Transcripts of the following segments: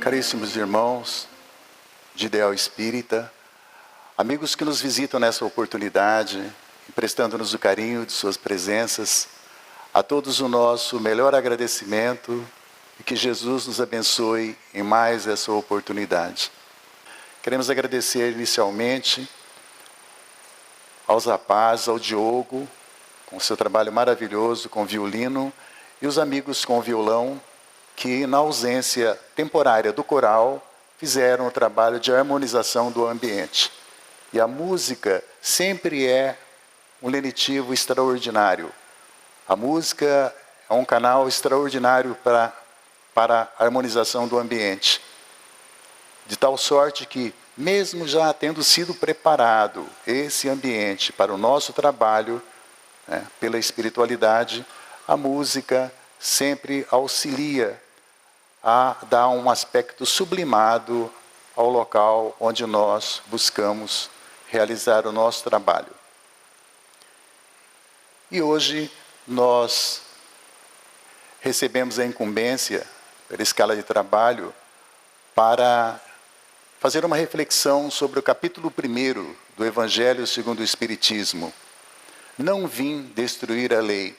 Caríssimos irmãos de Ideal Espírita, amigos que nos visitam nessa oportunidade, emprestando-nos o carinho de suas presenças, a todos o nosso melhor agradecimento e que Jesus nos abençoe em mais essa oportunidade. Queremos agradecer inicialmente aos rapazes, ao Diogo, com o seu trabalho maravilhoso com violino, e os amigos com violão, que na ausência temporária do coral, fizeram o trabalho de harmonização do ambiente. E a música sempre é um lenitivo extraordinário. A música é um canal extraordinário para a harmonização do ambiente. De tal sorte que, mesmo já tendo sido preparado esse ambiente para o nosso trabalho, pela espiritualidade, a música sempre auxilia a dar um aspecto sublimado ao local onde nós buscamos realizar o nosso trabalho. E hoje nós recebemos a incumbência, pela escala de trabalho, para fazer uma reflexão sobre o capítulo 1 do Evangelho segundo o Espiritismo. Não vim destruir a lei,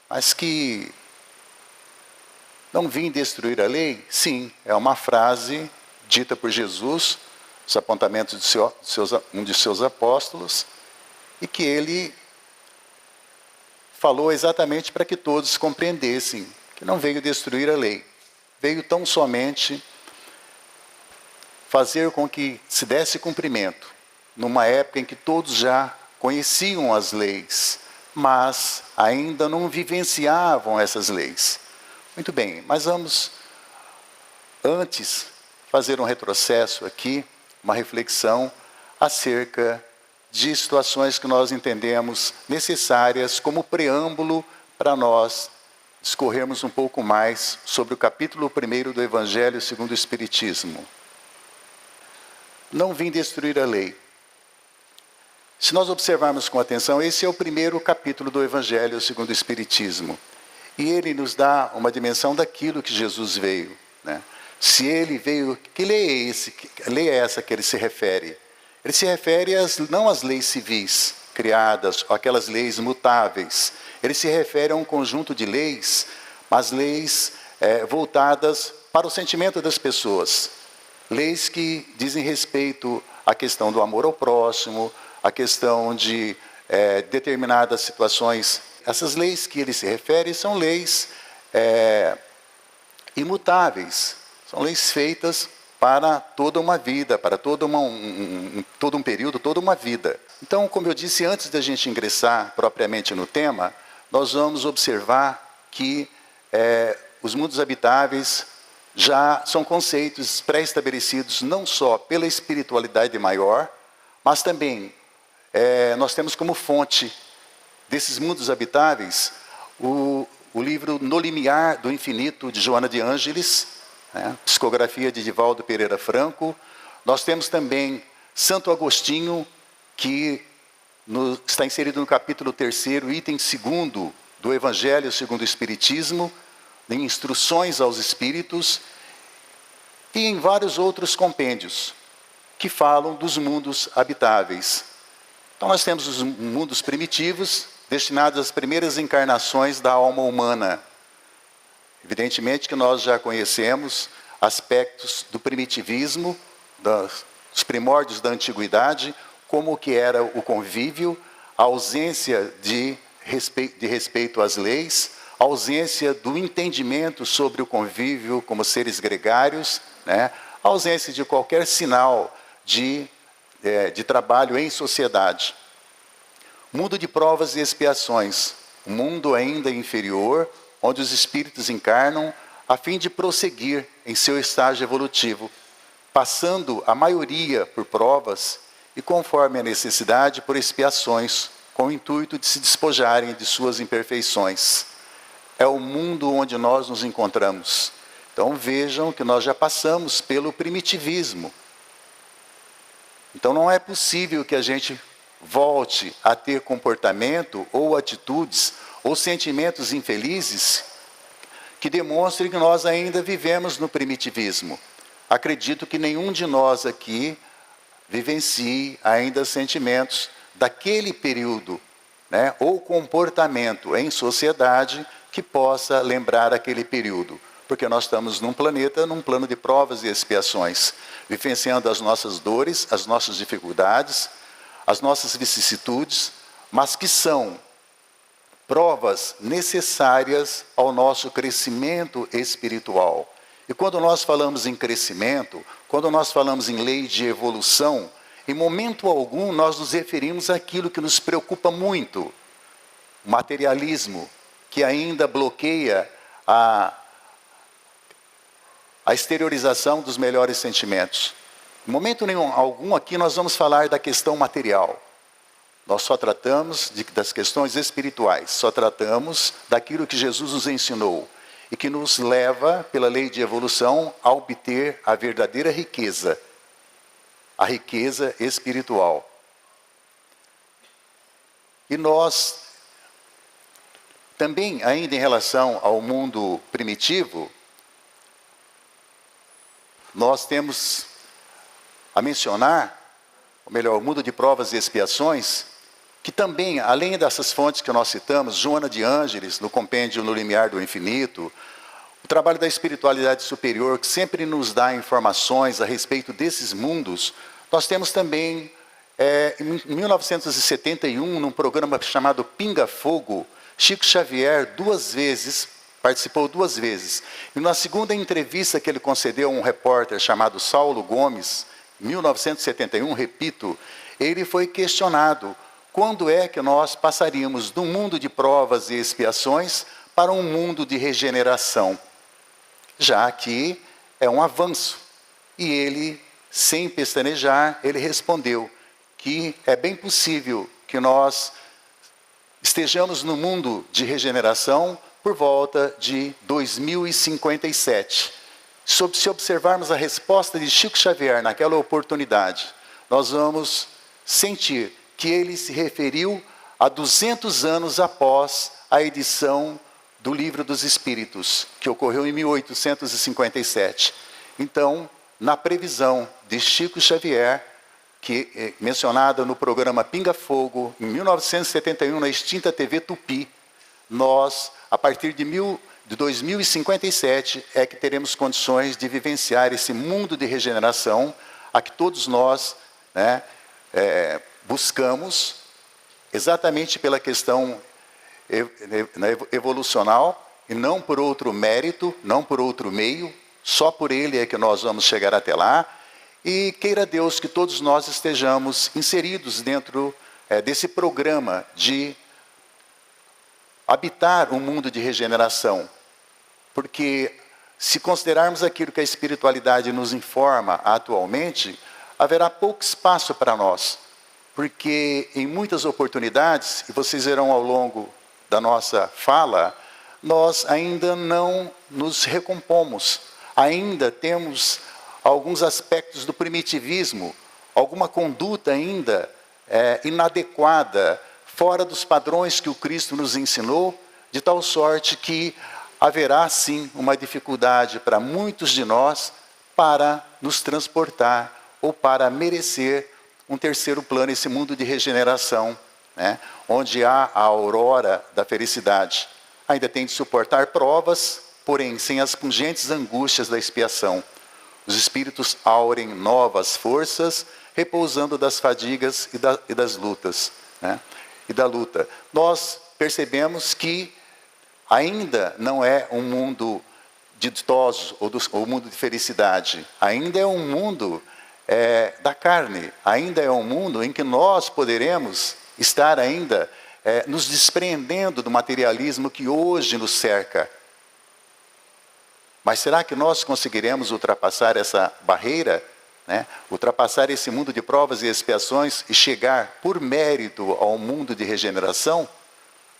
mas que não vim destruir a lei? Sim, é uma frase dita por Jesus, os apontamentos de um de seus apóstolos, e que ele falou exatamente para que todos compreendessem que não veio destruir a lei, veio tão somente fazer com que se desse cumprimento, numa época em que todos já conheciam as leis, mas ainda não vivenciavam essas leis. Muito bem, mas vamos, antes, fazer um retrocesso aqui, uma reflexão acerca de situações que nós entendemos necessárias como preâmbulo para nós discorrermos um pouco mais sobre o capítulo 1 do Evangelho segundo o Espiritismo. Não vim destruir a lei. Se nós observarmos com atenção, esse é o primeiro capítulo do Evangelho segundo o Espiritismo. E ele nos dá uma dimensão daquilo que Jesus veio. Se ele veio, que lei é essa que ele se refere? Ele se refere não às leis civis criadas, aquelas leis mutáveis. Ele se refere a um conjunto de leis, mas leis voltadas para o sentimento das pessoas. Leis que dizem respeito à questão do amor ao próximo, à questão de determinadas situações. Essas leis que ele se refere são leis imutáveis, são leis feitas para toda uma vida, para todo um período, toda uma vida. Então, como eu disse, antes da gente ingressar propriamente no tema, nós vamos observar que os mundos habitáveis já são conceitos pré-estabelecidos não só pela espiritualidade maior, mas também nós temos como fonte desses mundos habitáveis o livro No Limiar do Infinito, de Joana de Ângeles, psicografia de Divaldo Pereira Franco. Nós temos também Santo Agostinho, que está inserido no capítulo 3º, item 2º do Evangelho segundo o Espiritismo, em Instruções aos Espíritos, e em vários outros compêndios que falam dos mundos habitáveis. Então nós temos os mundos primitivos, destinados às primeiras encarnações da alma humana. Evidentemente que nós já conhecemos aspectos do primitivismo, dos primórdios da antiguidade, como que era o convívio, a ausência de respeito às leis, a ausência do entendimento sobre o convívio como seres gregários, a ausência de qualquer sinal de trabalho em sociedade. Mundo de provas e expiações, um mundo ainda inferior, onde os espíritos encarnam a fim de prosseguir em seu estágio evolutivo, passando a maioria por provas e, conforme a necessidade, por expiações, com o intuito de se despojarem de suas imperfeições. É o mundo onde nós nos encontramos. Então vejam que nós já passamos pelo primitivismo. Então não é possível que a gente volte a ter comportamento ou atitudes ou sentimentos infelizes que demonstre que nós ainda vivemos no primitivismo. Acredito que nenhum de nós aqui vivencie ainda sentimentos daquele período, né, ou comportamento em sociedade que possa lembrar aquele período. Porque nós estamos num planeta, num plano de provas e expiações, vivenciando as nossas dores, as nossas dificuldades, as nossas vicissitudes, mas que são provas necessárias ao nosso crescimento espiritual. E quando nós falamos em crescimento, quando nós falamos em lei de evolução, em momento algum nós nos referimos àquilo que nos preocupa muito, o materialismo, que ainda bloqueia a exteriorização dos melhores sentimentos. Em momento nenhum, algum aqui nós vamos falar da questão material. Nós só tratamos das questões espirituais, só tratamos daquilo que Jesus nos ensinou e que nos leva, pela lei de evolução, a obter a verdadeira riqueza, a riqueza espiritual. E nós, também, ainda em relação ao mundo primitivo, nós temos a mencionar, ou melhor, o mundo de provas e expiações, que também, além dessas fontes que nós citamos, Joana de Ângeles, no compêndio No Limiar do Infinito, o trabalho da espiritualidade superior, que sempre nos dá informações a respeito desses mundos, nós temos também, em 1971, num programa chamado Pinga Fogo, Chico Xavier participou duas vezes. E na segunda entrevista que ele concedeu a um repórter chamado Saulo Gomes, em 1971, repito, ele foi questionado quando é que nós passaríamos do mundo de provas e expiações para um mundo de regeneração, já que é um avanço. E ele, sem pestanejar, ele respondeu que é bem possível que nós estejamos no mundo de regeneração por volta de 2057. Se observarmos a resposta de Chico Xavier naquela oportunidade, nós vamos sentir que ele se referiu a 200 anos após a edição do Livro dos Espíritos, que ocorreu em 1857. Então, na previsão de Chico Xavier, que é mencionada no programa Pinga Fogo, em 1971, na extinta TV Tupi, nós, a partir de 2057, é que teremos condições de vivenciar esse mundo de regeneração a que todos nós, né, buscamos, exatamente pela questão evolucional, e não por outro mérito, não por outro meio, só por ele é que nós vamos chegar até lá, e queira Deus que todos nós estejamos inseridos dentro desse programa de habitar um mundo de regeneração, porque se considerarmos aquilo que a espiritualidade nos informa atualmente, haverá pouco espaço para nós, porque em muitas oportunidades, e vocês verão ao longo da nossa fala, nós ainda não nos recompomos, ainda temos alguns aspectos do primitivismo, alguma conduta ainda inadequada, fora dos padrões que o Cristo nos ensinou, de tal sorte que haverá sim uma dificuldade para muitos de nós para nos transportar ou para merecer um terceiro plano, esse mundo de regeneração, né, onde há a aurora da felicidade. Ainda tem de suportar provas, porém sem as pungentes angústias da expiação. Os espíritos aurem novas forças, repousando das fadigas e das lutas, né, e da luta. Nós percebemos que ainda não é um mundo ditoso ou mundo de felicidade. Ainda é um mundo da carne. Ainda é um mundo em que nós poderemos estar ainda nos despreendendo do materialismo que hoje nos cerca. Mas será que nós conseguiremos ultrapassar essa barreira, né? Ultrapassar esse mundo de provas e expiações e chegar por mérito ao mundo de regeneração?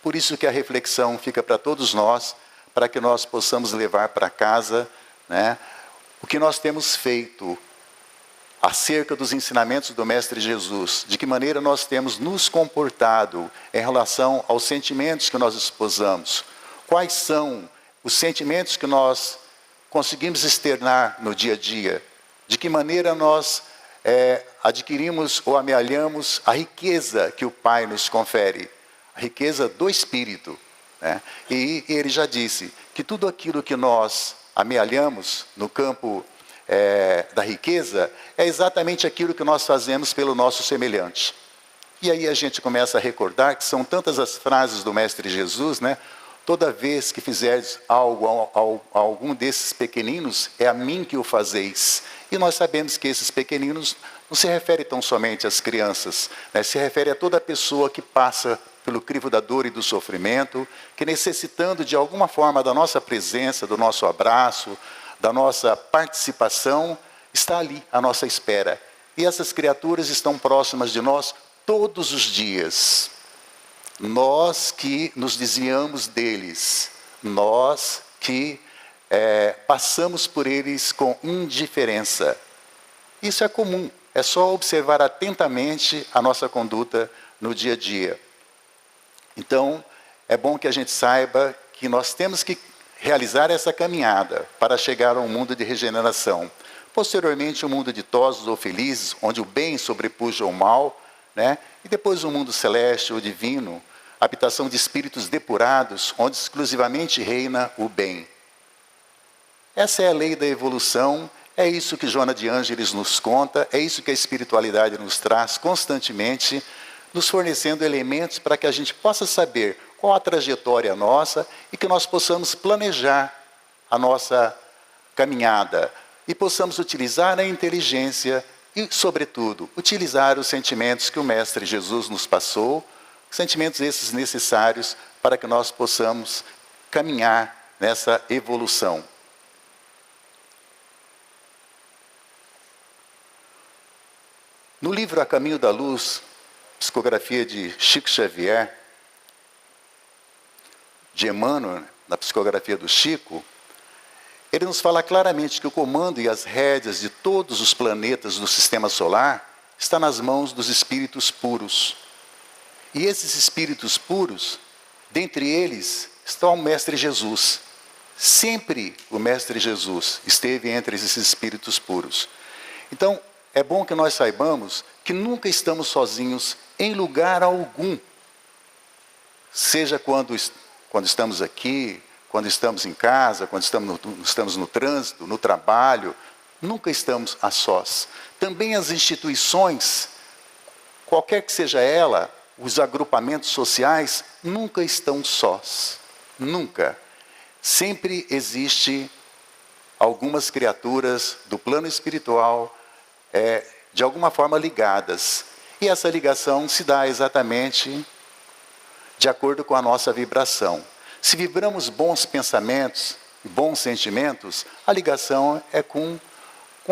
Por isso que a reflexão fica para todos nós, para que nós possamos levar para casa, né, o que nós temos feito acerca dos ensinamentos do Mestre Jesus, de que maneira nós temos nos comportado em relação aos sentimentos que nós esposamos, quais são os sentimentos que nós conseguimos externar no dia a dia, de que maneira nós adquirimos ou amealhamos a riqueza que o Pai nos confere, a riqueza do Espírito, né? E ele já disse que tudo aquilo que nós amealhamos no campo da riqueza é exatamente aquilo que nós fazemos pelo nosso semelhante. E aí a gente começa a recordar que são tantas as frases do Mestre Jesus, né? Toda vez que fizeres algo a algum desses pequeninos, é a mim que o fazeis. E nós sabemos que esses pequeninos não se refere tão somente às crianças, né? Se refere a toda pessoa que passa pelo crivo da dor e do sofrimento, que necessitando de alguma forma da nossa presença, do nosso abraço, da nossa participação, está ali à nossa espera. E essas criaturas estão próximas de nós todos os dias. Nós que nos desviamos deles, nós que passamos por eles com indiferença. Isso é comum, é só observar atentamente a nossa conduta no dia a dia. Então, é bom que a gente saiba que nós temos que realizar essa caminhada para chegar a um mundo de regeneração. Posteriormente, um mundo ditosos ou felizes, onde o bem sobrepuja o mal, né? E depois um mundo celeste ou divino, habitação de espíritos depurados, onde exclusivamente reina o bem. Essa é a lei da evolução, é isso que Joana de Ângeles nos conta, é isso que a espiritualidade nos traz constantemente, nos fornecendo elementos para que a gente possa saber qual a trajetória nossa e que nós possamos planejar a nossa caminhada e possamos utilizar a inteligência e, sobretudo, utilizar os sentimentos que o Mestre Jesus nos passou, sentimentos esses necessários para que nós possamos caminhar nessa evolução. No livro A Caminho da Luz, psicografia de Chico Xavier, de Emmanuel, na psicografia do Chico, ele nos fala claramente que o comando e as rédeas de todos os planetas do sistema solar está nas mãos dos espíritos puros. E esses espíritos puros, dentre eles, está o Mestre Jesus. Sempre o Mestre Jesus esteve entre esses espíritos puros. Então, é bom que nós saibamos que nunca estamos sozinhos em lugar algum. Seja quando estamos aqui, quando estamos em casa, quando estamos no trânsito, no trabalho, nunca estamos a sós. Também as instituições, qualquer que seja ela, os agrupamentos sociais, nunca estão sós. Nunca. Sempre existe algumas criaturas do plano espiritual, de alguma forma ligadas. E essa ligação se dá exatamente de acordo com a nossa vibração. Se vibramos bons pensamentos, bons sentimentos, a ligação é com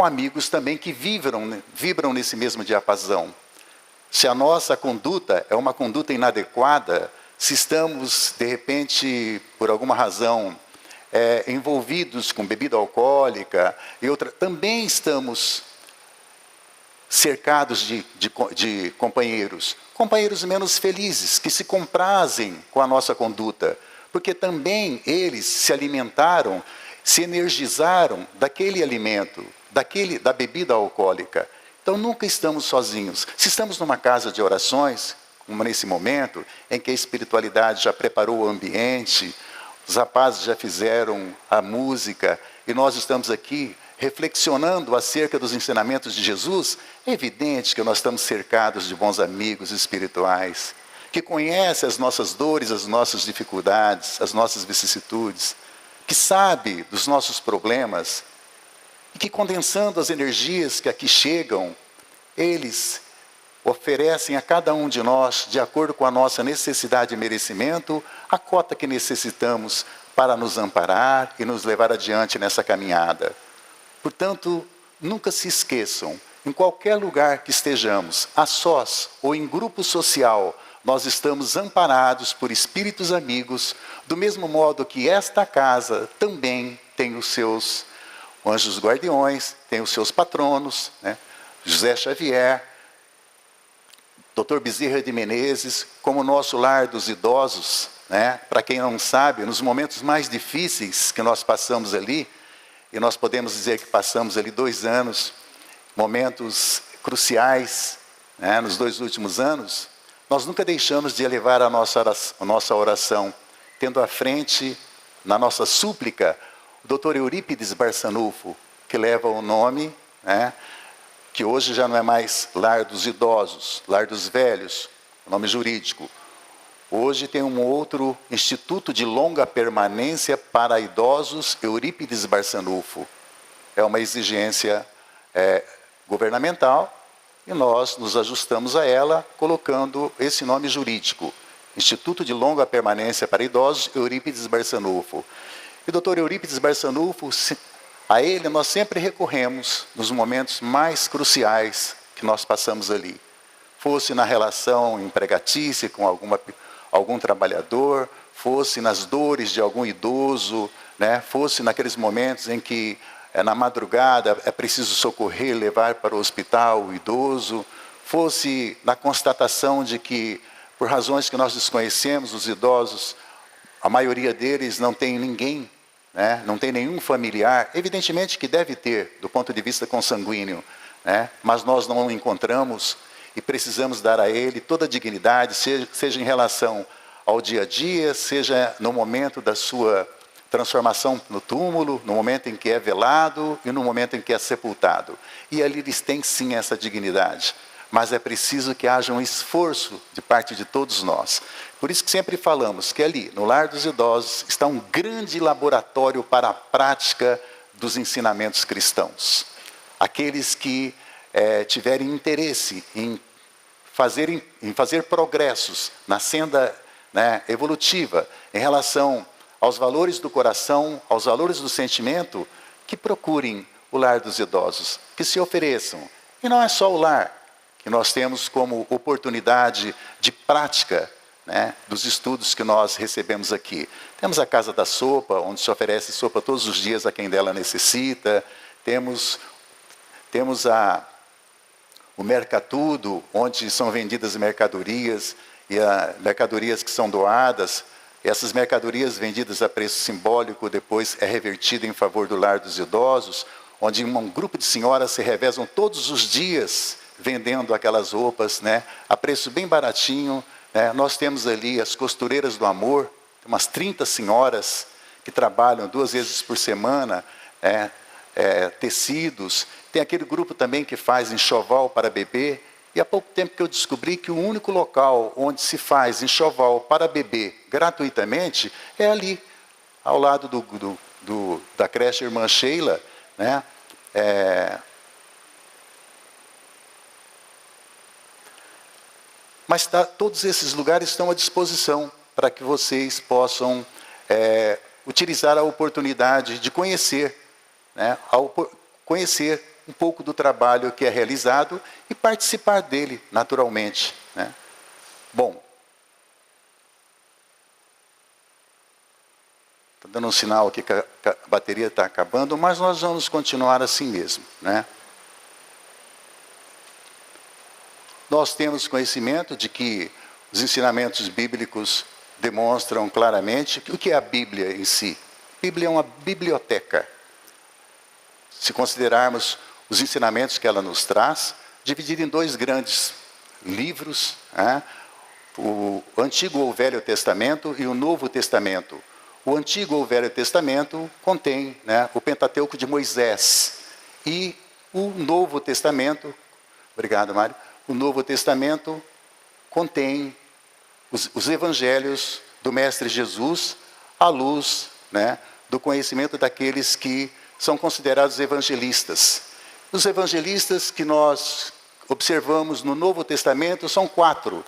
amigos também que vibram nesse mesmo diapasão. Se a nossa conduta é uma conduta inadequada, se estamos, de repente, por alguma razão, envolvidos com bebida alcoólica e outra, também estamos cercados de companheiros menos felizes, que se comprazem com a nossa conduta, porque também eles se alimentaram, se energizaram daquele alimento, da bebida alcoólica. Então nunca estamos sozinhos. Se estamos numa casa de orações, como nesse momento, em que a espiritualidade já preparou o ambiente, os rapazes já fizeram a música, e nós estamos aqui reflexionando acerca dos ensinamentos de Jesus, é evidente que nós estamos cercados de bons amigos espirituais, que conhecem as nossas dores, as nossas dificuldades, as nossas vicissitudes, que sabe dos nossos problemas, e que condensando as energias que aqui chegam, eles oferecem a cada um de nós, de acordo com a nossa necessidade e merecimento, a cota que necessitamos para nos amparar e nos levar adiante nessa caminhada. Portanto, nunca se esqueçam, em qualquer lugar que estejamos, a sós ou em grupo social, nós estamos amparados por espíritos amigos, do mesmo modo que esta casa também tem os seus anjos guardiões, tem os seus patronos, né? José Xavier, Dr. Bezerra de Menezes, como o nosso lar dos idosos, né? Para quem não sabe, nos momentos mais difíceis que nós passamos ali, e nós podemos dizer que passamos ali 2 anos, momentos cruciais, né, nos 2 últimos anos, nós nunca deixamos de elevar a nossa oração, tendo à frente, na nossa súplica, o Dr. Eurípides Barçanufo, que leva o nome, né, que hoje já não é mais Lar dos Idosos, Lar dos Velhos, nome jurídico. Hoje tem um outro Instituto de Longa Permanência para Idosos, Eurípides Barçanufo. É uma exigência governamental e nós nos ajustamos a ela colocando esse nome jurídico. Instituto de Longa Permanência para Idosos, Eurípides Barçanufo. E o doutor Eurípides Barçanufo, a ele nós sempre recorremos nos momentos mais cruciais que nós passamos ali. Fosse na relação empregatícia com algum trabalhador, fosse nas dores de algum idoso, né? Fosse naqueles momentos em que na madrugada é preciso socorrer, levar para o hospital o idoso, fosse na constatação de que, por razões que nós desconhecemos, os idosos, a maioria deles não tem ninguém, né? Não tem nenhum familiar, evidentemente que deve ter, do ponto de vista consanguíneo, né? Mas nós não o encontramos e precisamos dar a ele toda a dignidade, seja em relação ao dia a dia, seja no momento da sua transformação no túmulo, no momento em que é velado e no momento em que é sepultado. E ali eles têm sim essa dignidade, mas é preciso que haja um esforço de parte de todos nós. Por isso que sempre falamos que ali, no Lar dos Idosos, está um grande laboratório para a prática dos ensinamentos cristãos. Aqueles que tiverem interesse em fazer progressos na senda, né, evolutiva, em relação aos valores do coração, aos valores do sentimento, que procurem o Lar dos Idosos, que se ofereçam. E não é só o lar que nós temos como oportunidade de prática, né, dos estudos que nós recebemos aqui. Temos a Casa da Sopa, onde se oferece sopa todos os dias a quem dela necessita. Temos o Mercatudo, onde são vendidas mercadorias, e mercadorias que são doadas. Essas mercadorias vendidas a preço simbólico depois é revertida em favor do Lar dos Idosos, onde um grupo de senhoras se revezam todos os dias vendendo aquelas roupas, né, a preço bem baratinho. Né? Nós temos ali as costureiras do amor, umas 30 senhoras que trabalham 2 vezes por semana, tecidos. Tem aquele grupo também que faz enxoval para bebê. E há pouco tempo que eu descobri que o único local onde se faz enxoval para bebê gratuitamente é ali, ao lado da creche Irmã Sheila, né? Mas todos esses lugares estão à disposição para que vocês possam utilizar a oportunidade de conhecer, né? Conhecer um pouco do trabalho que é realizado e participar dele naturalmente, né? Bom, está dando um sinal aqui que a bateria está acabando, mas nós vamos continuar assim mesmo, né? Nós temos conhecimento de que os ensinamentos bíblicos demonstram claramente o que é a Bíblia em si. A Bíblia é uma biblioteca. Se considerarmos os ensinamentos que ela nos traz, dividido em 2 grandes livros, né? O Antigo ou Velho Testamento e o Novo Testamento. O Antigo ou Velho Testamento contém, né, o Pentateuco de Moisés. E o Novo Testamento, obrigado, Mário, o Novo Testamento contém os evangelhos do Mestre Jesus à luz, né, do conhecimento daqueles que são considerados evangelistas. Os evangelistas que nós observamos no Novo Testamento são 4.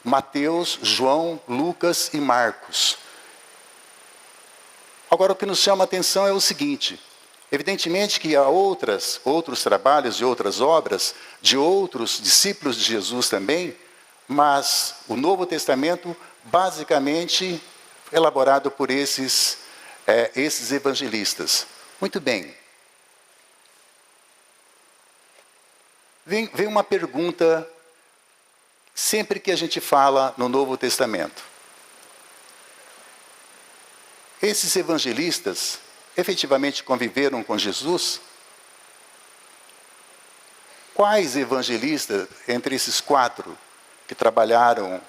Mateus, João, Lucas e Marcos. Agora, o que nos chama a atenção é o seguinte: evidentemente que há outros trabalhos e outras obras de outros discípulos de Jesus também, mas o Novo Testamento, basicamente, é elaborado por esses evangelistas. Muito bem. Vem uma pergunta sempre que a gente fala no Novo Testamento. Esses evangelistas efetivamente conviveram com Jesus? Quais evangelistas, entre esses 4, que trabalharam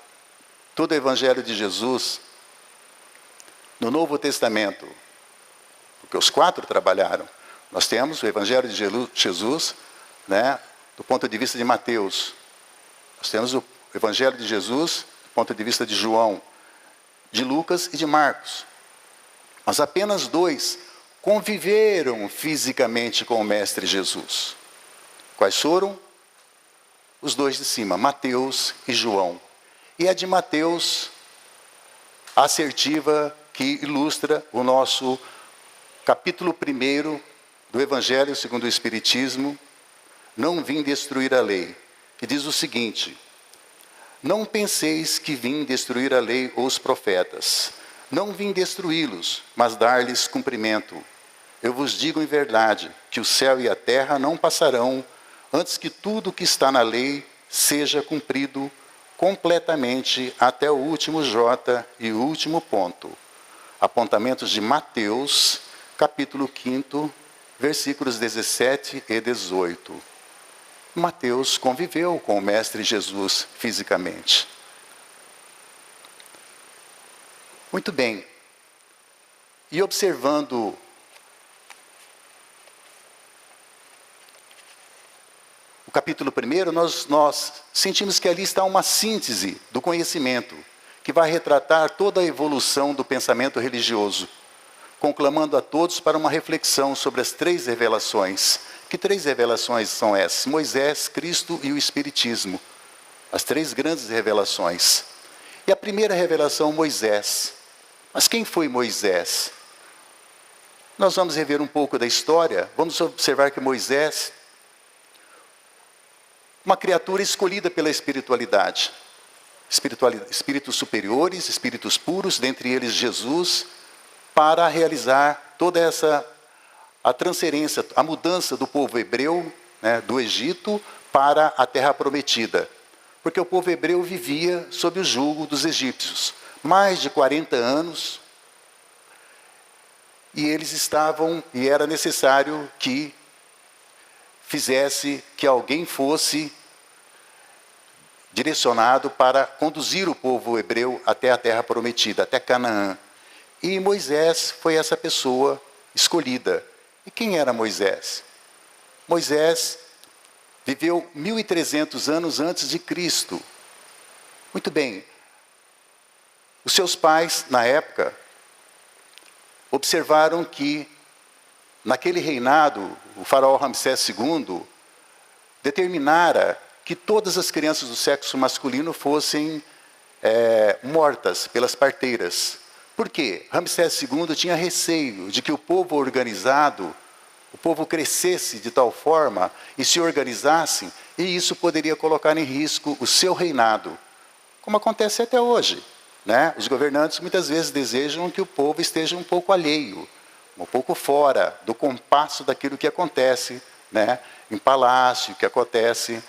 todo o Evangelho de Jesus no Novo Testamento? Porque os 4 trabalharam. Nós temos o Evangelho de Jesus, né, do ponto de vista de Mateus. Nós temos o Evangelho de Jesus do ponto de vista de João, de Lucas e de Marcos. Mas apenas 2 conviveram fisicamente com o Mestre Jesus. Quais foram? Os 2 de cima, Mateus e João. E é de Mateus a assertiva que ilustra o nosso capítulo 1 do Evangelho segundo o Espiritismo, Não vim destruir a lei, que diz o seguinte: não penseis que vim destruir a lei ou os profetas. Não vim destruí-los, mas dar-lhes cumprimento. Eu vos digo em verdade, que o céu e a terra não passarão, antes que tudo o que está na lei seja cumprido completamente até o último J e o último ponto. Apontamentos de Mateus, capítulo 5, versículos 17 e 18. Mateus conviveu com o Mestre Jesus fisicamente. Muito bem. E observando o capítulo 1, nós sentimos que ali está uma síntese do conhecimento, que vai retratar toda a evolução do pensamento religioso, conclamando a todos para uma reflexão sobre as 3 revelações. Que 3 revelações são essas? Moisés, Cristo e o Espiritismo. As 3 grandes revelações. E a primeira revelação, Moisés. Mas quem foi Moisés? Nós vamos rever um pouco da história. Vamos observar que Moisés, uma criatura escolhida pela espiritualidade. Espíritos superiores, espíritos puros, dentre eles Jesus, para realizar toda a transferência, a mudança do povo hebreu, né, do Egito para a terra prometida. Porque o povo hebreu vivia sob o jugo dos egípcios. Mais de 40 anos, e eles estavam, e era necessário que que alguém fosse direcionado para conduzir o povo hebreu até a terra prometida, até Canaã. E Moisés foi essa pessoa escolhida. E quem era Moisés? Moisés viveu 1.300 anos antes de Cristo. Muito bem. Os seus pais, na época, observaram que, naquele reinado, o faraó Ramsés II determinara que todas as crianças do sexo masculino fossem mortas pelas parteiras. Por quê? Ramsés II tinha receio de que o povo organizado, o povo crescesse de tal forma e se organizasse, e isso poderia colocar em risco o seu reinado, como acontece até hoje. Né? Os governantes muitas vezes desejam que o povo esteja um pouco alheio, um pouco fora do compasso daquilo que acontece, né, em palácio, que acontece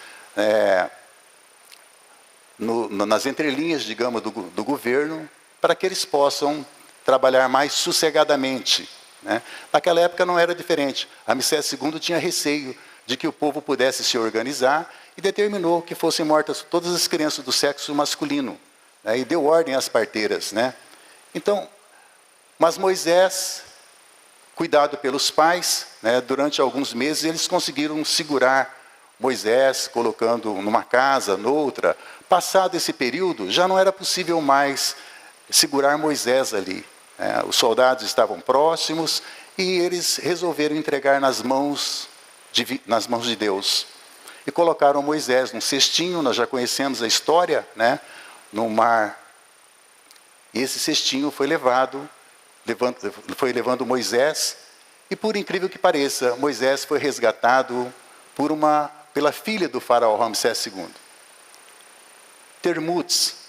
nas entrelinhas, digamos, do governo, para que eles possam trabalhar mais sossegadamente. Né? Naquela época não era diferente. Ramsés II tinha receio de que o povo pudesse se organizar e determinou que fossem mortas todas as crianças do sexo masculino. Né? E deu ordem às parteiras. Né? Então, mas Moisés, cuidado pelos pais, né, durante alguns meses eles conseguiram segurar Moisés, colocando numa casa, noutra. Passado esse período, já não era possível mais segurar Moisés ali. Os soldados estavam próximos e eles resolveram entregar nas mãos de Deus. E colocaram Moisés num cestinho, nós já conhecemos a história, né, no mar. E esse cestinho foi levando Moisés, e por incrível que pareça, Moisés foi resgatado pela filha do faraó Ramsés II. Termutz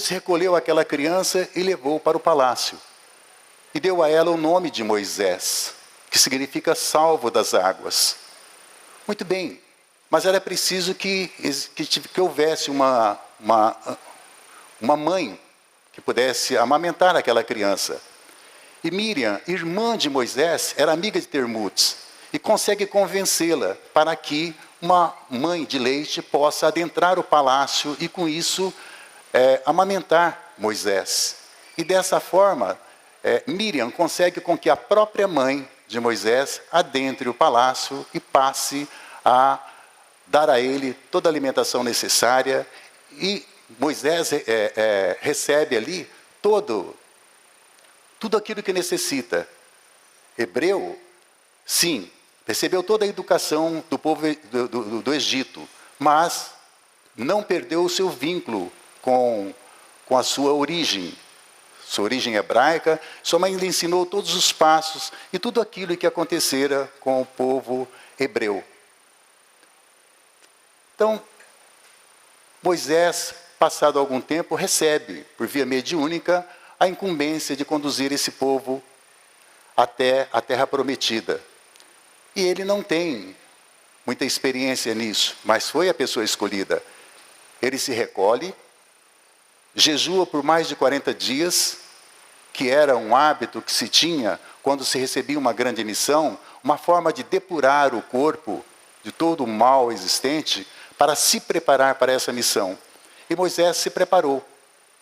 recolheu aquela criança e levou para o palácio. E deu a ela o nome de Moisés, que significa salvo das águas. Muito bem, mas era preciso que houvesse uma mãe que pudesse amamentar aquela criança. E Miriam, irmã de Moisés, era amiga de Termutes e consegue convencê-la para que uma mãe de leite possa adentrar o palácio e, com isso, amamentar Moisés. E dessa forma, Miriam consegue com que a própria mãe de Moisés adentre o palácio e passe a dar a ele toda a alimentação necessária. E Moisés recebe ali tudo aquilo que necessita. Hebreu, sim, recebeu toda a educação do povo do Egito, mas não perdeu o seu vínculo com a sua origem hebraica. Sua mãe lhe ensinou todos os passos e tudo aquilo que acontecera com o povo hebreu. Então, Moisés, passado algum tempo, recebe, por via mediúnica, a incumbência de conduzir esse povo até a terra prometida. E ele não tem muita experiência nisso, mas foi a pessoa escolhida. Ele se recolhe, jejua por mais de 40 dias, que era um hábito que se tinha quando se recebia uma grande missão, uma forma de depurar o corpo de todo o mal existente para se preparar para essa missão. E Moisés se preparou.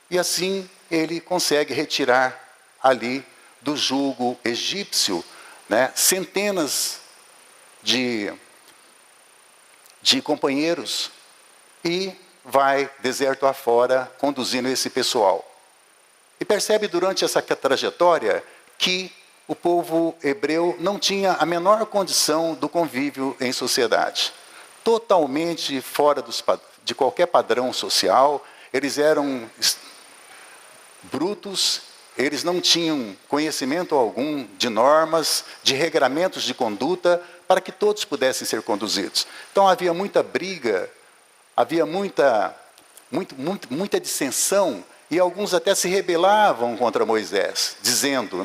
E assim ele consegue retirar ali do jugo egípcio, centenas de companheiros e vai deserto afora conduzindo esse pessoal. E percebe durante essa trajetória que o povo hebreu não tinha a menor condição do convívio em sociedade. Totalmente fora de qualquer padrão social, eles eram brutos, eles não tinham conhecimento algum de normas, de regramentos de conduta, para que todos pudessem ser conduzidos. Então havia muita briga, havia muita dissensão, e alguns até se rebelavam contra Moisés, dizendo,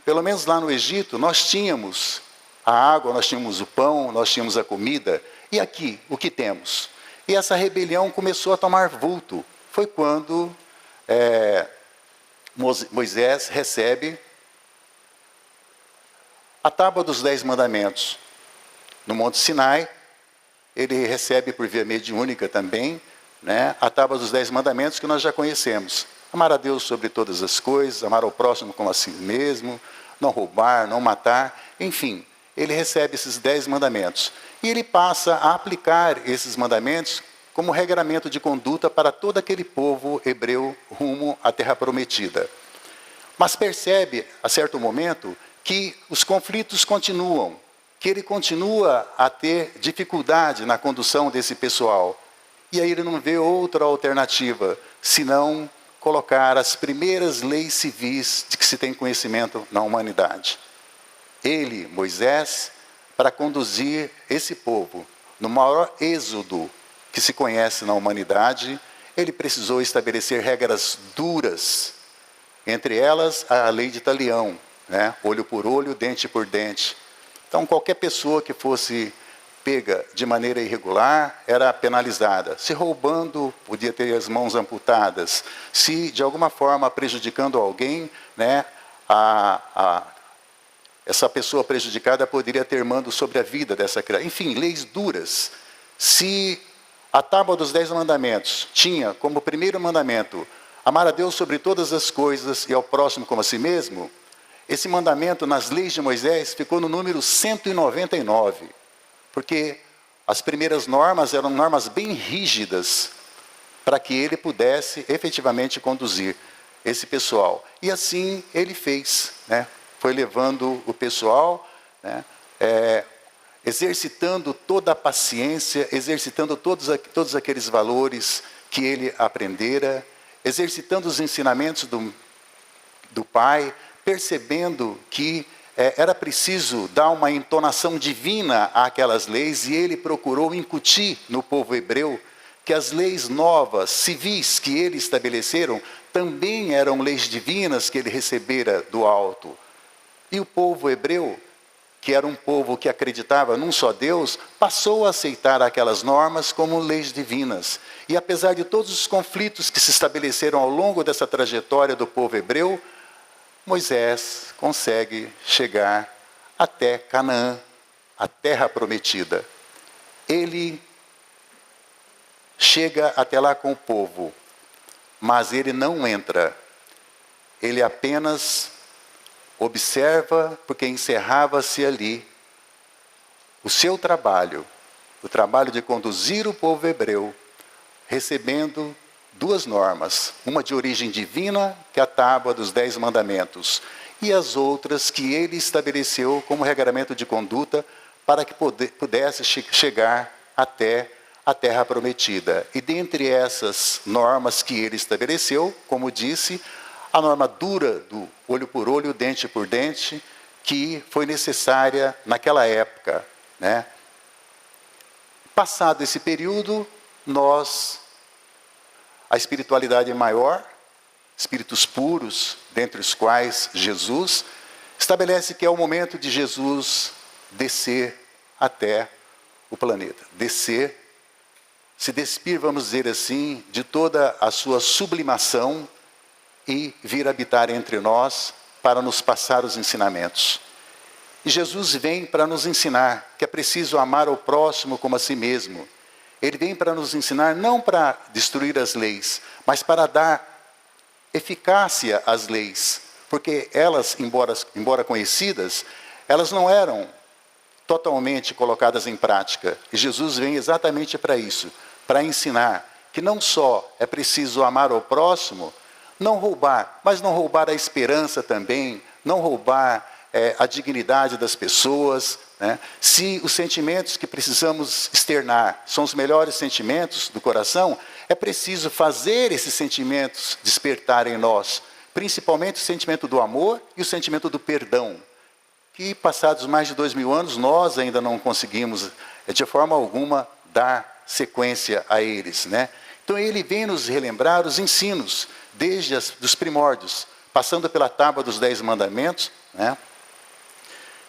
pelo menos lá no Egito, nós tínhamos a água, nós tínhamos o pão, nós tínhamos a comida, e aqui, o que temos? E essa rebelião começou a tomar vulto. Foi quando Moisés recebe a tábua dos 10 mandamentos. No Monte Sinai, ele recebe por via mediúnica também, a tábua dos 10 mandamentos que nós já conhecemos. Amar a Deus sobre todas as coisas, amar ao próximo como a si mesmo, não roubar, não matar, enfim, ele recebe esses 10 mandamentos. E ele passa a aplicar esses mandamentos como regramento de conduta para todo aquele povo hebreu rumo à terra prometida. Mas percebe, a certo momento, que os conflitos continuam, que ele continua a ter dificuldade na condução desse pessoal. E aí ele não vê outra alternativa, senão colocar as primeiras leis civis de que se tem conhecimento na humanidade. Ele, Moisés, para conduzir esse povo no maior êxodo que se conhece na humanidade, ele precisou estabelecer regras duras, entre elas a lei de Talião, olho por olho, dente por dente. Então qualquer pessoa que fosse pega de maneira irregular era penalizada. Se roubando, podia ter as mãos amputadas. Se de alguma forma prejudicando alguém, essa pessoa prejudicada poderia ter mando sobre a vida dessa criança. Enfim, leis duras. Se a tábua dos 10 mandamentos tinha como primeiro mandamento amar a Deus sobre todas as coisas e ao próximo como a si mesmo, esse mandamento nas leis de Moisés ficou no número 199, porque as primeiras normas eram normas bem rígidas para que ele pudesse efetivamente conduzir esse pessoal. E assim ele fez, foi levando o pessoal, exercitando toda a paciência, exercitando todos aqueles valores que ele aprendera, exercitando os ensinamentos do Pai, percebendo que era preciso dar uma entonação divina àquelas leis, e ele procurou incutir no povo hebreu que as leis novas, civis, que ele estabeleceram, também eram leis divinas que ele recebera do alto. E o povo hebreu, que era um povo que acreditava num só Deus, passou a aceitar aquelas normas como leis divinas. E apesar de todos os conflitos que se estabeleceram ao longo dessa trajetória do povo hebreu, Moisés consegue chegar até Canaã, a terra prometida. Ele chega até lá com o povo, mas ele não entra. Ele apenas observa, porque encerrava-se ali o seu trabalho, o trabalho de conduzir o povo hebreu, recebendo duas normas, uma de origem divina, que é a tábua dos 10 mandamentos, e as outras que ele estabeleceu como regramento de conduta para que pudesse chegar até a terra prometida. E dentre essas normas que ele estabeleceu, como disse, a norma dura do olho por olho, dente por dente, que foi necessária naquela época, né? Passado esse período, a espiritualidade é maior, espíritos puros, dentre os quais Jesus, estabelece que é o momento de Jesus descer até o planeta. Descer, se despir, vamos dizer assim, de toda a sua sublimação e vir habitar entre nós para nos passar os ensinamentos. E Jesus vem para nos ensinar que é preciso amar o próximo como a si mesmo. Ele vem para nos ensinar não para destruir as leis, mas para dar eficácia às leis. Porque elas, embora conhecidas, elas não eram totalmente colocadas em prática. E Jesus vem exatamente para isso, para ensinar que não só é preciso amar o próximo, não roubar, mas não roubar a esperança também, não roubar a dignidade das pessoas, né? Se os sentimentos que precisamos externar são os melhores sentimentos do coração, é preciso fazer esses sentimentos despertarem em nós, principalmente o sentimento do amor e o sentimento do perdão, que passados mais de 2000 anos nós ainda não conseguimos de forma alguma dar sequência a eles, né? Então ele vem nos relembrar os ensinos desde os primórdios, passando pela tábua dos 10 mandamentos, né?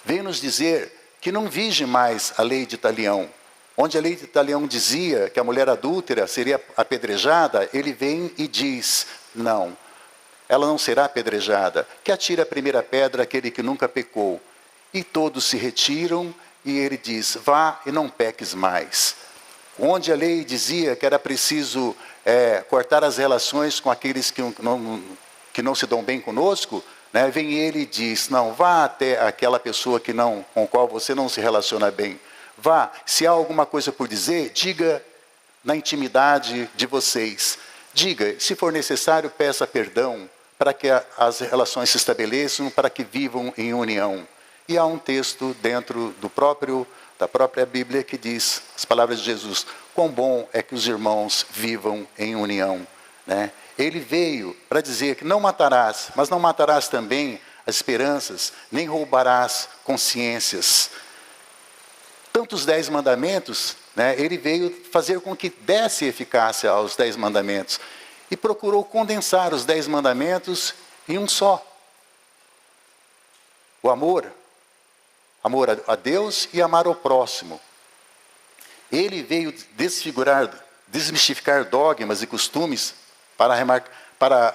Vem nos dizer que não vige mais a lei de Italião. Onde a lei de Italião dizia que a mulher adúltera seria apedrejada, ele vem e diz, não, ela não será apedrejada, que atire a primeira pedra aquele que nunca pecou. E todos se retiram e ele diz, vá e não peques mais. Onde a lei dizia que era preciso cortar as relações com aqueles que não se dão bem conosco, né, vem ele e diz, não, vá até aquela pessoa com a qual você não se relaciona bem. Vá, se há alguma coisa por dizer, diga na intimidade de vocês. Diga, se for necessário, peça perdão para que as relações se estabeleçam, para que vivam em união. E há um texto dentro da própria Bíblia que diz, as palavras de Jesus, quão bom é que os irmãos vivam em união, né? Ele veio para dizer que não matarás, mas não matarás também as esperanças, nem roubarás consciências. Tanto os 10 mandamentos, né, ele veio fazer com que desse eficácia aos 10 mandamentos. E procurou condensar os 10 mandamentos em um só. O amor. Amor a Deus e amar ao próximo. Ele veio desmistificar dogmas e costumes para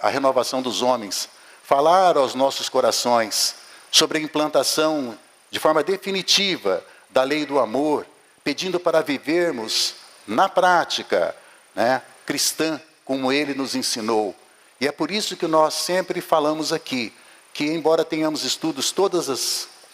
a renovação dos homens, falar aos nossos corações sobre a implantação de forma definitiva da lei do amor, pedindo para vivermos na prática, né, cristã, como ele nos ensinou. E é por isso que nós sempre falamos aqui, que embora tenhamos estudos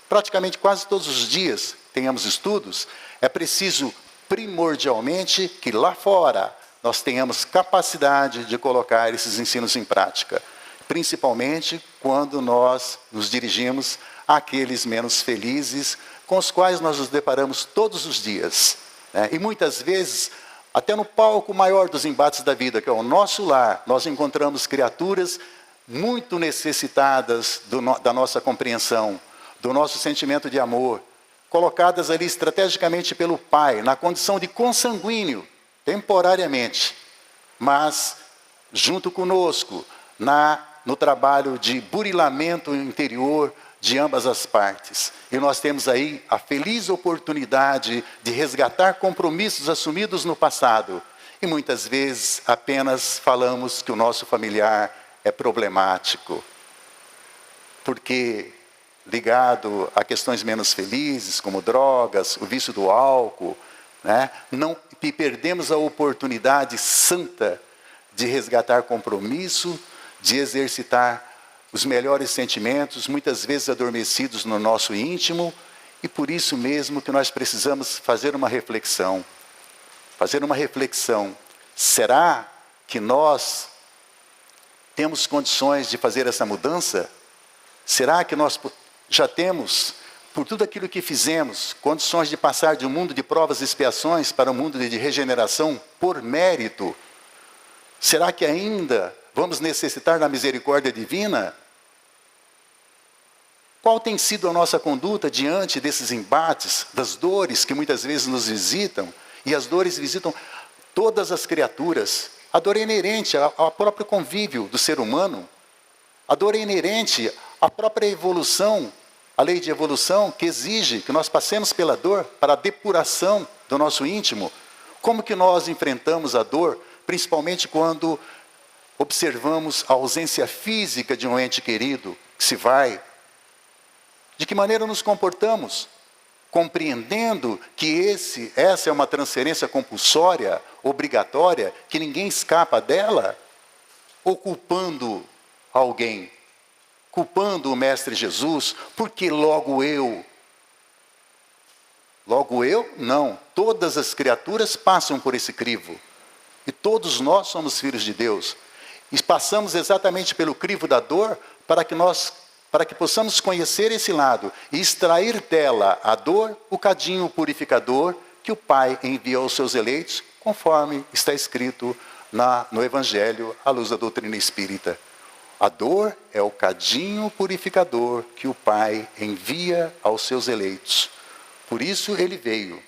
praticamente quase todos os dias tenhamos estudos, é preciso primordialmente que lá fora nós tenhamos capacidade de colocar esses ensinos em prática, principalmente quando nós nos dirigimos àqueles menos felizes, com os quais nós nos deparamos todos os dias, né? E muitas vezes, até no palco maior dos embates da vida, que é o nosso lar, nós encontramos criaturas muito necessitadas da nossa compreensão, do nosso sentimento de amor, colocadas ali estrategicamente pelo Pai, na condição de consanguíneo, temporariamente, mas junto conosco, no trabalho de burilamento interior de ambas as partes. E nós temos aí a feliz oportunidade de resgatar compromissos assumidos no passado. E muitas vezes apenas falamos que o nosso familiar é problemático. porque ligado a questões menos felizes, como drogas, o vício do álcool, né? E perdemos a oportunidade santa de resgatar compromisso, de exercitar os melhores sentimentos, muitas vezes adormecidos no nosso íntimo, e por isso mesmo que nós precisamos fazer uma reflexão. Fazer uma reflexão. Será que nós temos condições de fazer essa mudança? Será que nós já temos, por tudo aquilo que fizemos, condições de passar de um mundo de provas e expiações para um mundo de regeneração por mérito? Será que ainda vamos necessitar da misericórdia divina? Qual tem sido a nossa conduta diante desses embates, das dores que muitas vezes nos visitam? E as dores visitam todas as criaturas. A dor é inerente ao próprio convívio do ser humano. A dor é inerente à própria evolução, a lei de evolução que exige que nós passemos pela dor para a depuração do nosso íntimo. Como que nós enfrentamos a dor, principalmente quando observamos a ausência física de um ente querido que se vai? De que maneira nos comportamos? Compreendendo que essa é uma transferência compulsória, obrigatória, que ninguém escapa dela? Ou culpando alguém? Culpando o Mestre Jesus, porque logo eu? Logo eu? Não. Todas as criaturas passam por esse crivo. E todos nós somos filhos de Deus. E passamos exatamente pelo crivo da dor para que possamos conhecer esse lado e extrair dela a dor, o cadinho purificador que o Pai envia aos seus eleitos, conforme está escrito no Evangelho, à luz da doutrina espírita. A dor é o cadinho purificador que o Pai envia aos seus eleitos. Por isso ele veio.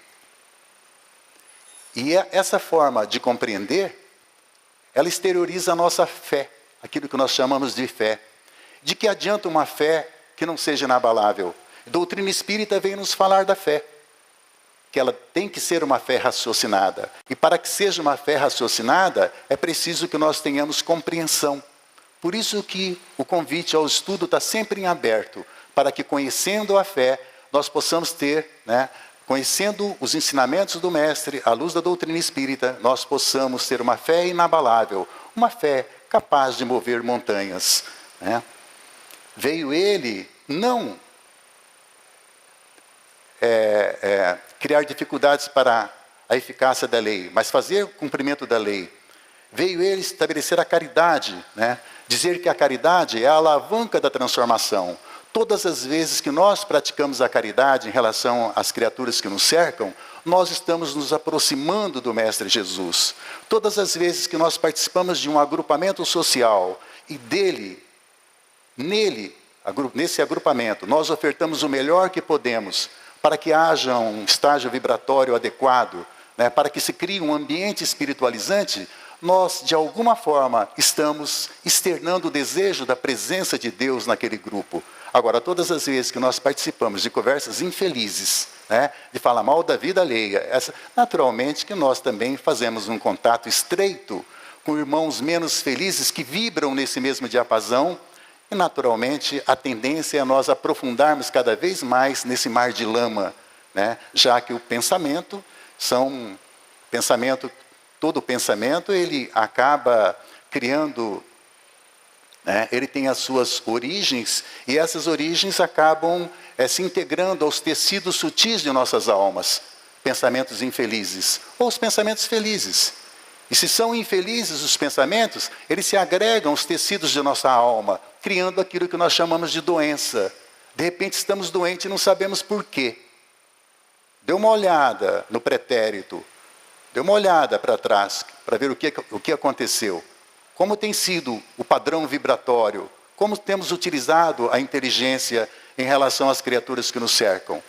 E essa forma de compreender, ela exterioriza a nossa fé, aquilo que nós chamamos de fé. De que adianta uma fé que não seja inabalável? A doutrina espírita vem nos falar da fé, que ela tem que ser uma fé raciocinada. E para que seja uma fé raciocinada, é preciso que nós tenhamos compreensão. Por isso que o convite ao estudo está sempre em aberto, para que conhecendo a fé, nós possamos ter, conhecendo os ensinamentos do Mestre, à luz da doutrina espírita, nós possamos ter uma fé inabalável, uma fé capaz de mover montanhas. Veio ele não criar dificuldades para a eficácia da lei, mas fazer o cumprimento da lei. Veio ele estabelecer a caridade, dizer que a caridade é a alavanca da transformação. Todas as vezes que nós praticamos a caridade em relação às criaturas que nos cercam, nós estamos nos aproximando do Mestre Jesus. Todas as vezes que nós participamos de um agrupamento social e nesse agrupamento, nós ofertamos o melhor que podemos para que haja um estágio vibratório adequado, para que se crie um ambiente espiritualizante, nós, de alguma forma, estamos externando o desejo da presença de Deus naquele grupo. Agora, todas as vezes que nós participamos de conversas infelizes, de falar mal da vida alheia, naturalmente que nós também fazemos um contato estreito com irmãos menos felizes que vibram nesse mesmo diapasão, e naturalmente a tendência é nós aprofundarmos cada vez mais nesse mar de lama, já que o pensamento todo pensamento ele acaba criando, ele tem as suas origens, e essas origens acabam se integrando aos tecidos sutis de nossas almas, pensamentos infelizes, ou os pensamentos felizes. E se são infelizes os pensamentos, eles se agregam aos tecidos de nossa alma, criando aquilo que nós chamamos de doença. De repente estamos doentes e não sabemos por quê. Dê uma olhada no pretérito, dê uma olhada para trás, para ver o que aconteceu. Como tem sido o padrão vibratório, como temos utilizado a inteligência em relação às criaturas que nos cercam.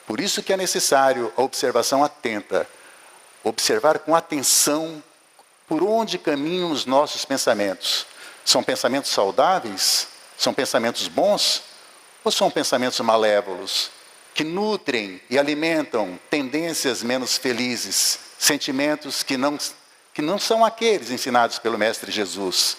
Por isso que é necessário a observação atenta, observar com atenção por onde caminham os nossos pensamentos. São pensamentos saudáveis? São pensamentos bons? Ou são pensamentos malévolos, que nutrem e alimentam tendências menos felizes, sentimentos que não são aqueles ensinados pelo Mestre Jesus?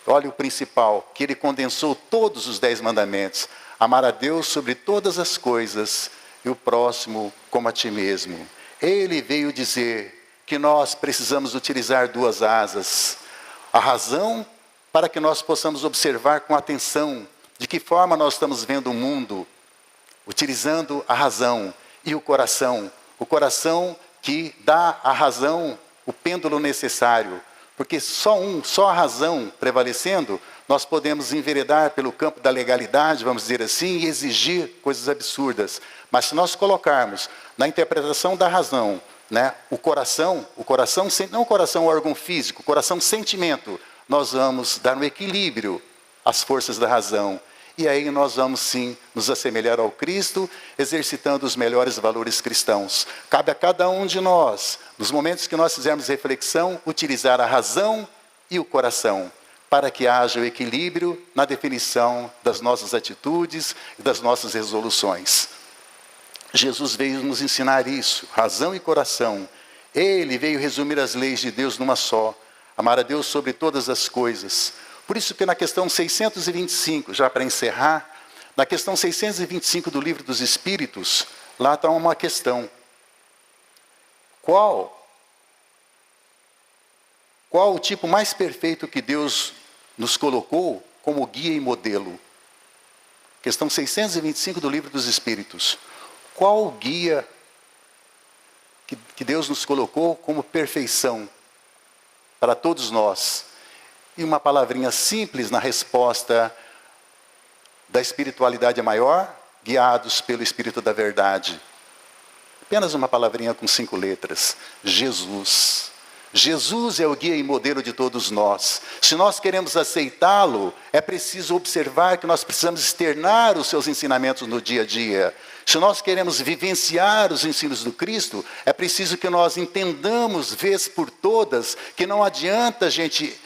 olha o principal, que ele condensou todos os 10 mandamentos. Amar a Deus sobre todas as coisas e o próximo como a ti mesmo. Ele veio dizer que nós precisamos utilizar 2 asas. A razão para que nós possamos observar com atenção de que forma nós estamos vendo o mundo, utilizando a razão e o coração que dá à razão o pêndulo necessário, porque só a razão prevalecendo, nós podemos enveredar pelo campo da legalidade, vamos dizer assim, e exigir coisas absurdas. Mas se nós colocarmos na interpretação da razão, né, o coração, não o coração órgão físico, o coração sentimento, nós vamos dar um equilíbrio às forças da razão. E aí nós vamos sim nos assemelhar ao Cristo, exercitando os melhores valores cristãos. Cabe a cada um de nós, nos momentos que nós fizermos reflexão, utilizar a razão e o coração, para que haja o equilíbrio na definição das nossas atitudes e das nossas resoluções. Jesus veio nos ensinar isso, razão e coração. Ele veio resumir as leis de Deus numa só, amar a Deus sobre todas as coisas. Por isso que na questão 625, já para encerrar, na questão 625 do Livro dos Espíritos, lá está uma questão. Qual o tipo mais perfeito que Deus nos colocou como guia e modelo? Questão 625 do Livro dos Espíritos. Qual o guia que Deus nos colocou como perfeição para todos nós? E uma palavrinha simples na resposta da espiritualidade maior, guiados pelo Espírito da Verdade. Apenas uma palavrinha com 5 letras. Jesus. Jesus é o guia e modelo de todos nós. Se nós queremos aceitá-lo, é preciso observar que nós precisamos externar os seus ensinamentos no dia a dia. Se nós queremos vivenciar os ensinos do Cristo, é preciso que nós entendamos, vez por todas, que não adianta a gente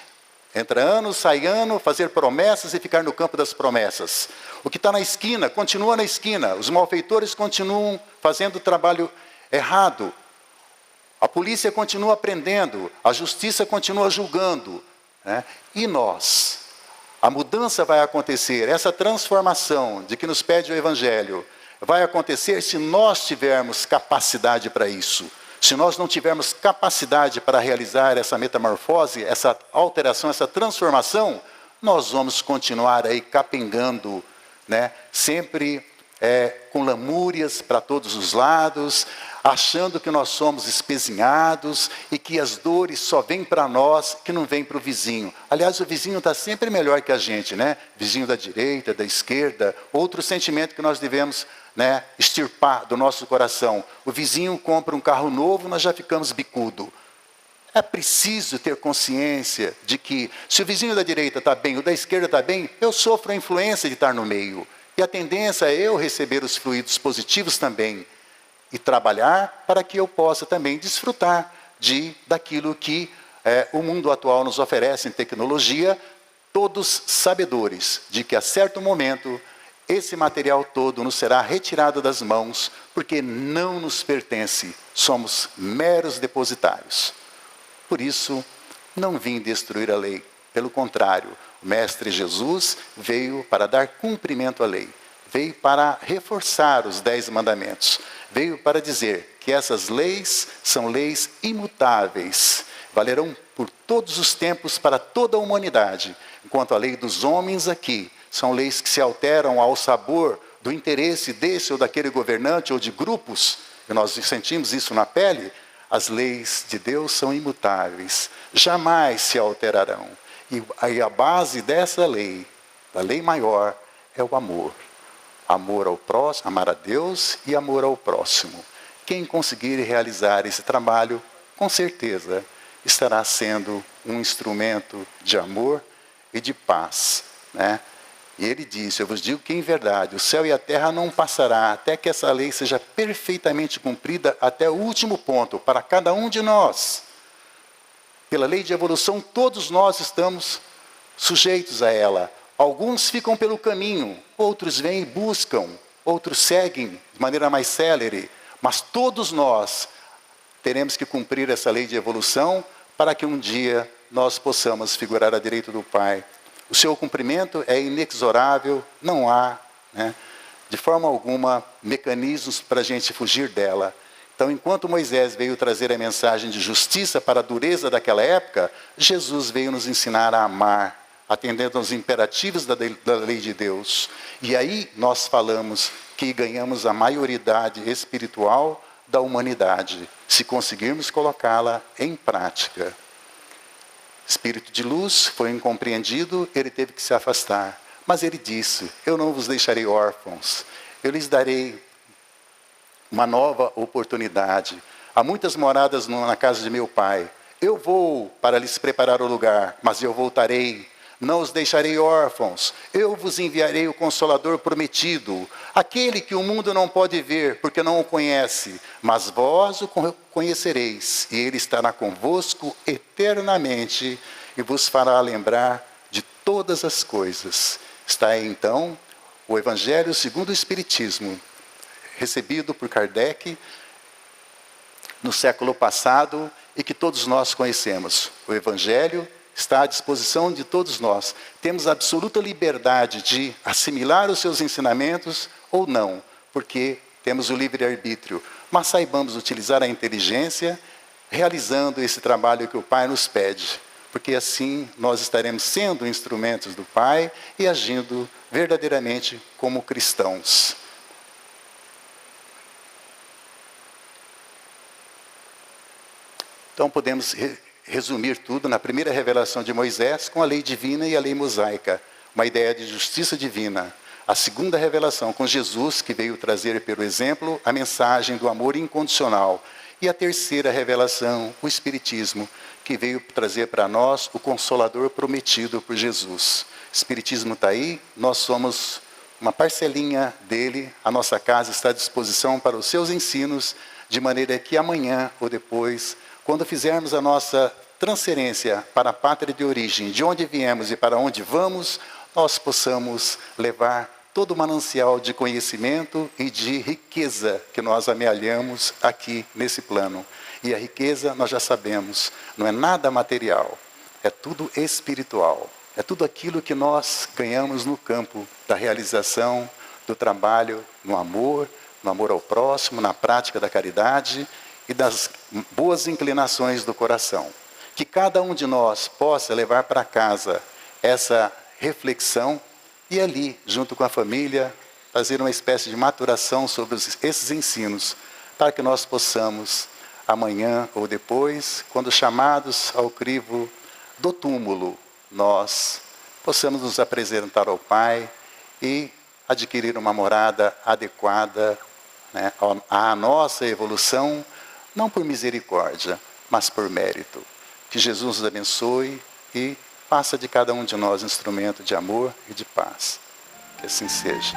entra ano, sai ano, fazer promessas e ficar no campo das promessas. O que está na esquina, continua na esquina. Os malfeitores continuam fazendo o trabalho errado. A polícia continua prendendo. A justiça continua julgando. Né? E nós? A mudança vai acontecer. Essa transformação de que nos pede o Evangelho vai acontecer se nós tivermos capacidade para isso. Se nós não tivermos capacidade para realizar essa metamorfose, essa alteração, essa transformação, nós vamos continuar aí capengando, né? Sempre com lamúrias para todos os lados, achando que nós somos espezinhados e que as dores só vêm para nós, que não vêm para o vizinho. Aliás, o vizinho está sempre melhor que a gente, né? Vizinho da direita, da esquerda, outro sentimento que nós devemos, né, extirpar do nosso coração. O vizinho compra um carro novo, nós já ficamos bicudo. É preciso ter consciência de que se o vizinho da direita está bem, o da esquerda está bem, eu sofro a influência de estar no meio. E a tendência é eu receber os fluidos positivos também. E trabalhar para que eu possa também desfrutar daquilo que o mundo atual nos oferece em tecnologia, todos sabedores de que a certo momento esse material todo nos será retirado das mãos, porque não nos pertence, somos meros depositários. Por isso, não vim destruir a lei, pelo contrário, o Mestre Jesus veio para dar cumprimento à lei, veio para reforçar os 10 mandamentos, veio para dizer que essas leis são leis imutáveis, valerão por todos os tempos para toda a humanidade, enquanto a lei dos homens aqui são leis que se alteram ao sabor do interesse desse ou daquele governante ou de grupos, e nós sentimos isso na pele. As leis de Deus são imutáveis, jamais se alterarão. E aí a base dessa lei, da lei maior, é o amor. Amor ao próximo, amar a Deus e amor ao próximo. Quem conseguir realizar esse trabalho, com certeza, estará sendo um instrumento de amor e de paz, né? E ele disse, eu vos digo que em verdade, o céu e a terra não passará até que essa lei seja perfeitamente cumprida até o último ponto, para cada um de nós. Pela lei de evolução, todos nós estamos sujeitos a ela. Alguns ficam pelo caminho, outros vêm e buscam, outros seguem de maneira mais célere. Mas todos nós teremos que cumprir essa lei de evolução para que um dia nós possamos figurar à direita do Pai. O seu cumprimento é inexorável, não há, né, de forma alguma, mecanismos para a gente fugir dela. Então, enquanto Moisés veio trazer a mensagem de justiça para a dureza daquela época, Jesus veio nos ensinar a amar, atendendo aos imperativos da lei de Deus. E aí nós falamos que ganhamos a maioridade espiritual da humanidade, se conseguirmos colocá-la em prática. Espírito de luz foi incompreendido, ele teve que se afastar. Mas ele disse, eu não vos deixarei órfãos, eu lhes darei uma nova oportunidade. Há muitas moradas na casa de meu pai. Eu vou para lhes preparar o lugar, mas eu voltarei. Não os deixarei órfãos. Eu vos enviarei o Consolador prometido, aquele que o mundo não pode ver, porque não o conhece, mas vós o conhecereis, e ele estará convosco eternamente, e vos fará lembrar de todas as coisas. Está aí, então, o Evangelho segundo o Espiritismo, recebido por Kardec no século passado, e que todos nós conhecemos. O Evangelho está à disposição de todos nós. Temos absoluta liberdade de assimilar os seus ensinamentos ou não, porque temos o livre-arbítrio. Mas saibamos utilizar a inteligência, realizando esse trabalho que o Pai nos pede, porque assim nós estaremos sendo instrumentos do Pai e agindo verdadeiramente como cristãos. Então podemos resumir tudo na primeira revelação de Moisés com a lei divina e a lei mosaica, uma ideia de justiça divina. A segunda revelação com Jesus, que veio trazer pelo exemplo a mensagem do amor incondicional. E a terceira revelação, o Espiritismo, que veio trazer para nós o Consolador prometido por Jesus. O Espiritismo está aí, nós somos uma parcelinha dele, a nossa casa está à disposição para os seus ensinos, de maneira que amanhã ou depois, quando fizermos a nossa transferência para a pátria de origem, de onde viemos e para onde vamos, nós possamos levar todo o manancial de conhecimento e de riqueza que nós amealhamos aqui nesse plano. E a riqueza, nós já sabemos, não é nada material, é tudo espiritual. É tudo aquilo que nós ganhamos no campo da realização, do trabalho, no amor ao próximo, na prática da caridade e das boas inclinações do coração. Que cada um de nós possa levar para casa essa reflexão e ali, junto com a família, fazer uma espécie de maturação sobre esses ensinos, para que nós possamos, amanhã ou depois, quando chamados ao crivo do túmulo, nós possamos nos apresentar ao Pai e adquirir uma morada adequada, né, à nossa evolução, não por misericórdia, mas por mérito. Que Jesus nos abençoe e faça de cada um de nós instrumento de amor e de paz. Que assim seja.